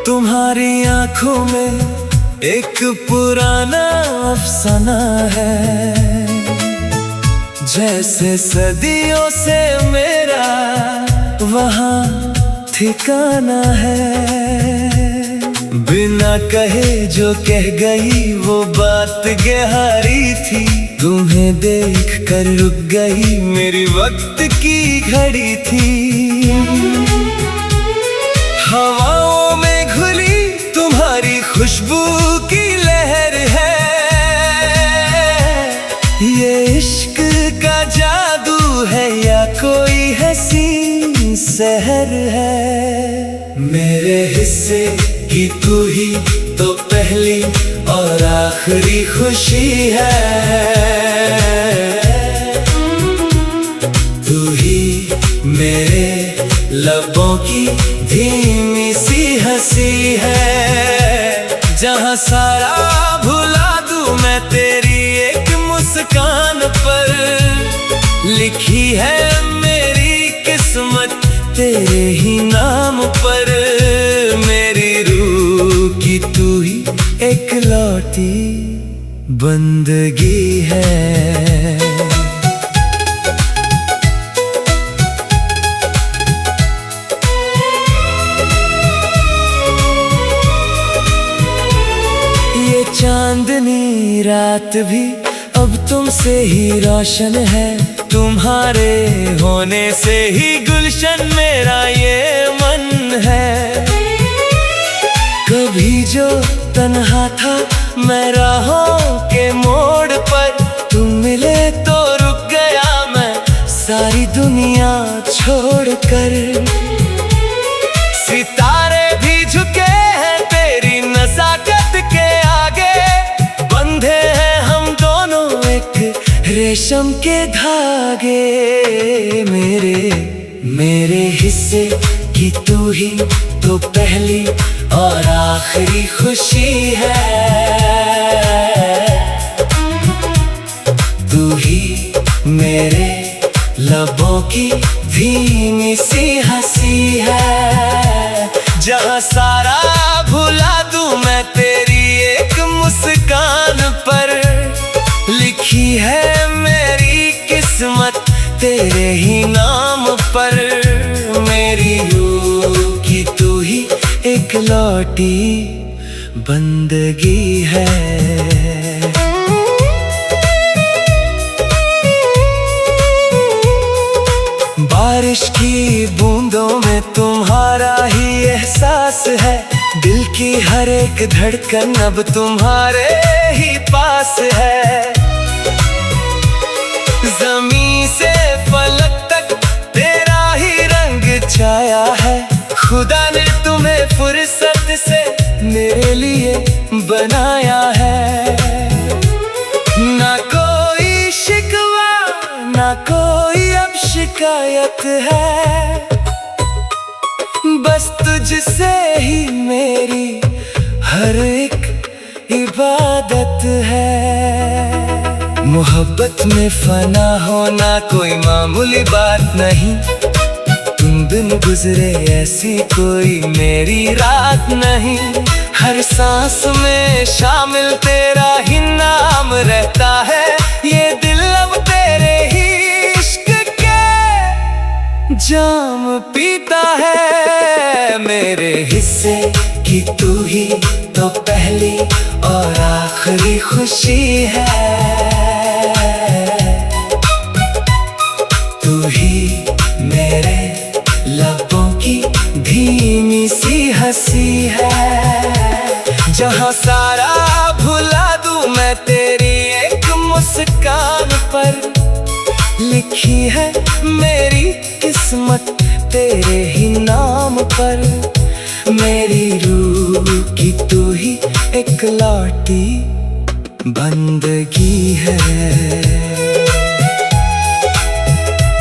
तुम्हारी आंखों में एक पुराना अफसाना है, जैसे सदियों से मेरा वहाँ ठिकाना है। बिना कहे जो कह गई वो बात गहरी थी, तुम्हें देख कर रुक गई मेरी वक्त की घड़ी थी। हवाओं में घुली तुम्हारी खुशबू की लहर है, ये इश्क का जादू है या कोई हसीन सहर है। मेरे हिस्से की तू ही तो पहली और आखिरी खुशी है, तू ही मेरे लबों की धीमी सी हंसी है। जहाँ सारा भुला दूं मैं तेरी एक मुस्कान पर, लिखी है मेरी किस्मत तेरे ही नाम पर। मेरी रूह की तू ही एक लौटी बंदगी है। चांदनी रात भी अब तुमसे ही रोशन है, तुम्हारे होने से ही गुलशन मेरा ये मन है। कभी जो तन्हा था मैं राहों के मोड़ पर, तुम मिले तो रुक गया मैं सारी दुनिया छोड़कर। सितारे भी झुके हैं तेरी नज़ाकत के आगे, बंधे हैं हम दोनों एक रेशम के धागे। मेरे हिस्से की तू ही तो पहली और आखिरी खुशी है, तू ही मेरे लबों की धीमी सी हंसी है। जहाँ सारा भुला दूं मैं तेरी एक मुस्कान पर, लिखी है मेरी किस्मत तेरे ही नाम पर। मेरी रूह की तू ही एक लौटी बंदगी है। बारिश की बूंदों में तुम्हारा ही एहसास है, दिल की हर एक धड़कन अब तुम्हारे ही पास है। ज़मीं से फलक तक तेरा ही रंग छाया है, खुदा ने तुम्हें फुर्सत से मेरे लिए बनाया है। ना कोई शिकवा ना कोई अब शिकायत है, बस तुझसे ही मेरी हर एक इबादत है। मोहब्बत में फना होना कोई मामूली बात नहीं, तुम बिन गुजरे ऐसी कोई मेरी रात नहीं। हर सांस में शामिल तेरा ही नाम रहता है, ये दिल अब तेरे ही इश्क के जाम पीता है। मेरे हिस्से की तू ही तो पहली और आखिरी खुशी है, तू ही मेरे लबों की धीमी सी हंसी है। जहाँ सारा भुला दूं मैं तेरी एक मुस्कान पर, लिखी है मेरी किस्मत तेरे ही नाम पर। मेरी रूह की तू ही एक लौटी बंदगी है।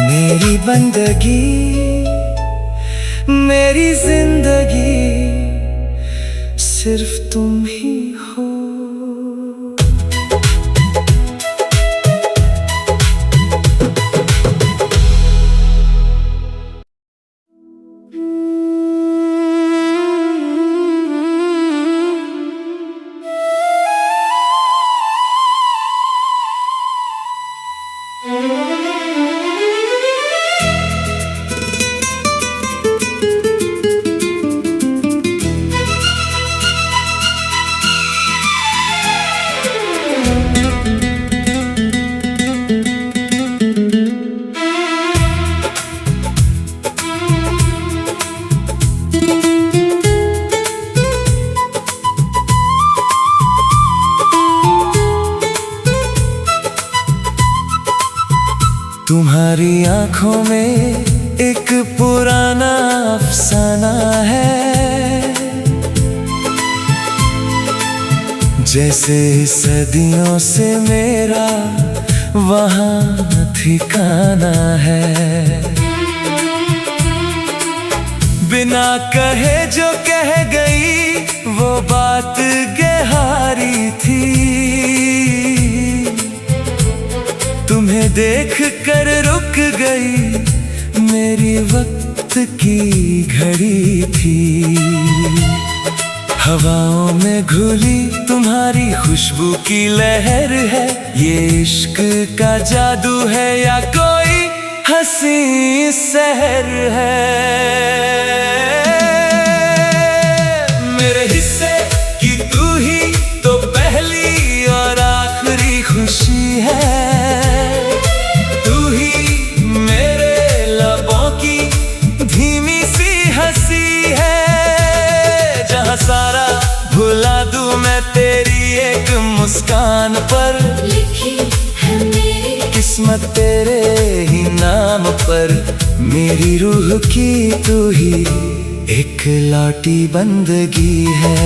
मेरी बंदगी, मेरी जिंदगी सिर्फ तुम ही हो। तुम्हारी आंखों में एक पुराना अफसाना है, जैसे सदियों से मेरा वहाँ ठिकाना है। बिना कहे जो कह गई वो बात गहरी थी। तुम्हें देख कर रुक गई मेरी वक्त की घड़ी थी। हवाओं में घुली तुम्हारी खुशबू की लहर है। ये इश्क का जादू है या कोई हंसी सहर है। मेरे हिस्से की तू ही तो पहली और आखिरी खुशी है। सारा भुला दूं मैं तेरी एक मुस्कान पर। लिखी है मेरी किस्मत तेरे ही नाम पर। मेरी रूह की तू ही एक लौटी बंदगी है।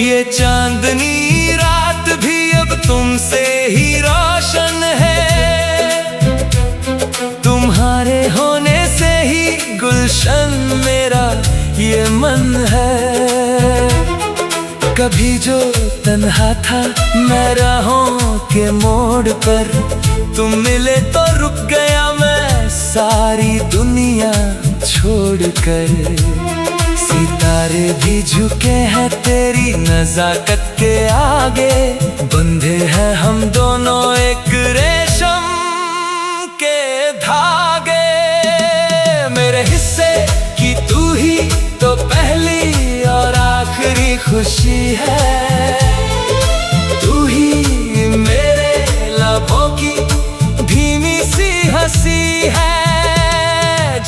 ये चांदनी रात भी अब तुमसे ही रोशन है। तुम्हारे होने से ही गुलशन मेरा ये मन है। कभी जो तन्हा था मैं राहों के मोड़ पर, तुम मिले तो रुक गया मैं सारी दुनिया छोड़कर। सितारे भी झुके हैं तेरी नज़ाकत के आगे। बंधे हैं हम दोनों एक रेशम के धागे। मेरे हिस्से की तू ही तो पहली और आखिरी खुशी है। तू ही मेरे लबों की धीमी सी हंसी है।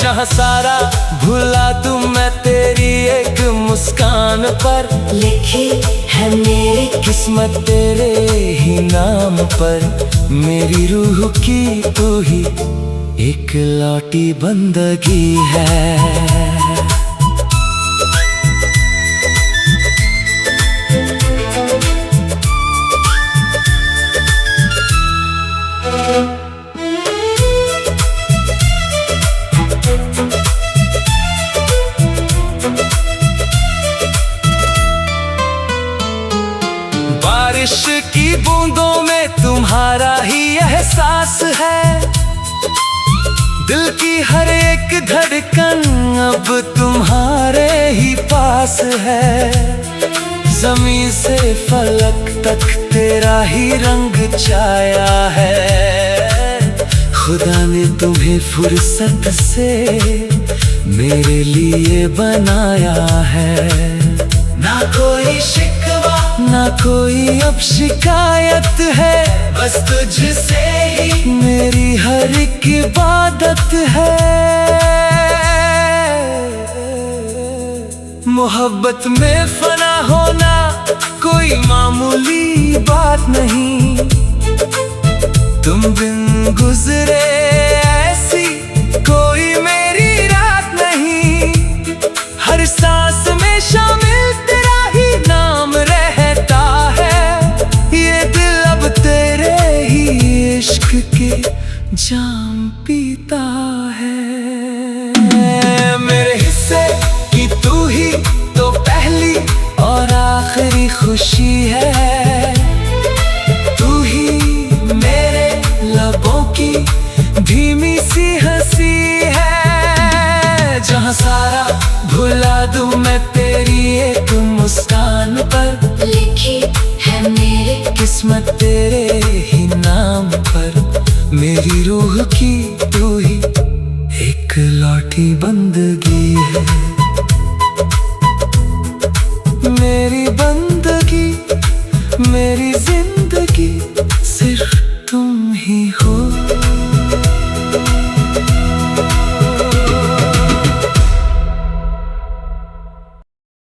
जहाँ सारा भुला दूं मैं तेरी एक मुस्कान पर। लिखी है मेरी किस्मत तेरे ही नाम पर। मेरी रूह की तू ही एक लौटी बंदगी है। बारिश की बूंदों में तुम्हारा ही एहसास है। दिल की हर एक धड़कन अब तुम्हारे ही पास है। ज़मीं से फलक तक तेरा ही रंग छाया है। खुदा ने तुम्हें फुर्सत से मेरे लिए बनाया है। ना कोई शिकवा ना कोई अब शिकायत है। बस तुझसे ही मेरी हर एक इबादत है। मोहब्बत में फना होना कोई कोई मामूली बात नहीं, तुम बिन गुजरे ऐसी कोई मेरी रात नहीं। हर सांस में शामिल तेरा ही नाम रहता है, ये दिल अब तेरे ही इश्क के जाम पीता है। मेरे हिस्से की तू ही तो पहली और आखिरी खुशी है, तू ही मेरे लबों की धीमी सी हंसी है। जहाँ सारा भुला दूं मैं तेरी एक मुस्कान पर, लिखी है मेरी किस्मत तेरे ही नाम पर। मेरी रूह की तू ही एक लौटी बंदगी है, मेरी बंदगी, मेरी जिंदगी।